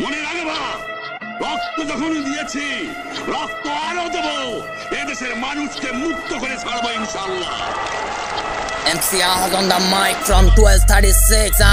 মনে রাখবা, রক্ত যখন দিয়েছি রক্ত আরো দেব। এদেশের মানুষকে মুক্ত করে ছাড়বো ইনশাআল্লাহ। MC Ahad on the mic from 1236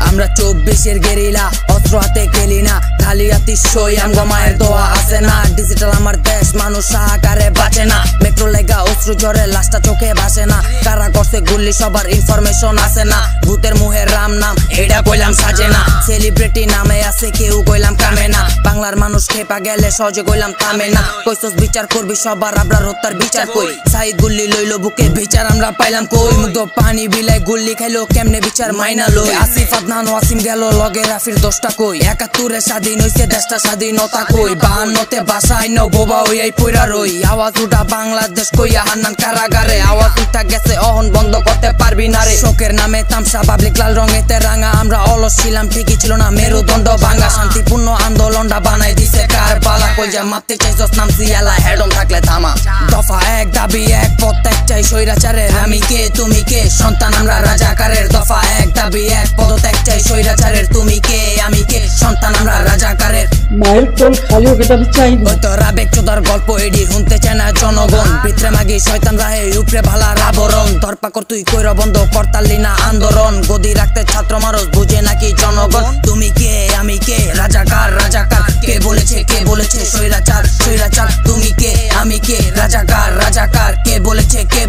আমরা 24-এর গেরিলা, অস্ত্র হাতে খেলি না, খালি হাতি সই আমগো মায়ের দোয়া আছে না। ডিজিটাল আমার দেশ, মানুষ সাহাকারে বাঁচে না। মেট্রো লেগা অশ্রু ঝরে, লাশটা চোখে ভাসে না। কারা করছে গুল্লি সবার ইনফরমেশন আছে না। ভূতের মুহের রাম নাম এটা কইলাম সাজে না। সেলিব্রিটি নামে আছে কেউ কইলাম কামে না। বাংলার মানুষ খেপা গেলে সহজে কইলাম থামে না। কইছস বিচার করবি সবার, আবরার হত্যার বিচার কই? সাইদ গুল্লি লইলো বুকে, বিচার আমরা পাইলাম কই? মুগ্ধ পানি বিলাই গুল্লি খাইলো, কেমনে বিচার মাইনা লই? আসিফ আদনান ওয়াসিম গেল লগে, রাফির দোষটা কই? 71-এ স্বাধীন হইছে দেশটা, স্বাধীনতা কই? 52-তে বাসায় ন বোবা হইয়াই পইরা রই। আওয়াজ উঠা বাংলাদেশ কইয়া হান্নান কারাগারে, আওয়াজ উঠা গেছে অহন বন্ধ করতে পারবি না রে। শোকের নামে তামসা পাবলিক লাল রঙেতে রাঙা, আমরা অলস ছিলাম ঠিকই ছিল না মেরুদণ্ড ভাঙা। শান্তিপূর্ণ আন্দোলনটা বানাই দিছে কারবালা, কইয়া মাপতে চাইছস নামছি এলা হেডন থাকলে থামা। দফা এক দাবি এক পথ ত্যাগ চাই স্বৈরাচারের, আমি কে তুমি কে সন্তান আমরা রাজাকারের। দফা এক দাবি এক পদ ত্যাগ চাই স্বৈরাচারের, তুমি কে আমি কে সন্তান আমরা রাজাকারের। মায়ের কোল খালিও কেটাতে চাই না। হয়তো রাবেক চোদার গল্প এডি শুনতে চায় না জনগণ। ভিতরে মাগি শয়তান রাহে উপরে ভালার আবরণ। ধরপাকর তুই কইরা বন্ধ করতালি না আন্দোলন। গদি রাখতে ছাত্র মানুষ বুঝে নাকি জনগণ? তুমি কে আমি কে রাজাকার রাজাকার, কে বলেছে স্বৈরাচার স্বৈরাচার? তুমি কে আমি কে রাজাকার রাজাকার, কে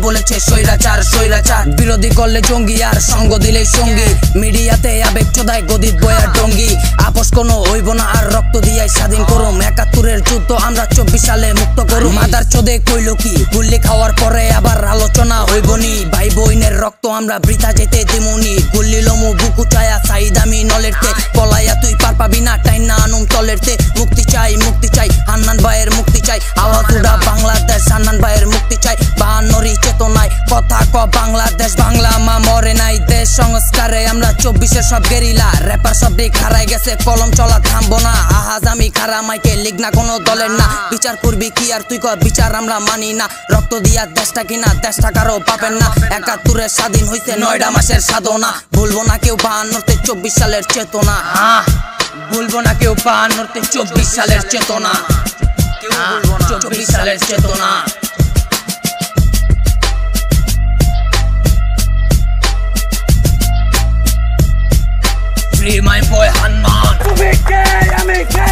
বলেছে স্বৈরাচার স্বৈরাচার? বিরোধী করলে জঙ্গি আর সঙ্গ দিলেই সঙ্গী। মিডিয়াতে আবেগ চোদায় গদিত বয়ার ডঙ্গি। আপোষ কোনো হইব না আর, রক্ত দিয়াই স্বাধীন করুম। 71-এর যুদ্ধ আমরা 24 সালে মুক্ত করুম। মাদার চোদে কইল কি গুল্লি খাওয়ার পরে আবার আলোচনা হইবনি? ভাই বোনের রক্ত আমরা বৃথা যেতে দিমুনি। গুল্লি লমু বুকু চায়া সাইদ আমি নলেরতে, পলাইয়া তুই পার পাবি না টাইন না আনুম তলেরতে। মুক্তি চাই হান্নান ভাইয়ের মুক্তি চাই। আওয়াজ উঠা বাংলাদেশ, হান্নান ভাইয়ের মুক্তি চাই। 52-রি চেতনায় কথা ক বাংলাদেশ, বাংলা মা মরে নাই। দেশ সংস্কারে আমরা 24-এর সব গেরিলা, র্যাপার সব দিক হারাই গেছে, কলম চলা থামবো না। আহাজ আমি খারা মাইকে লিগ না কোনো দলের না। বিচার করবি কি আর তুই ক, বিচার আমরা মানি না। রক্ত দিয়া দেশটা কিনা, দেশটা কারো পাবেন না। 71-এ স্বাধীন হইছে 9টা মাসের সাধনা। ভুলবো না কেউ 52-তে 24 সালের চেতনা। ভুলবো না কেউ 52-তে 24 সালের চেতনা। 24 সালের চেতনা। Free my boy Hanman. তুমি কে আমি কে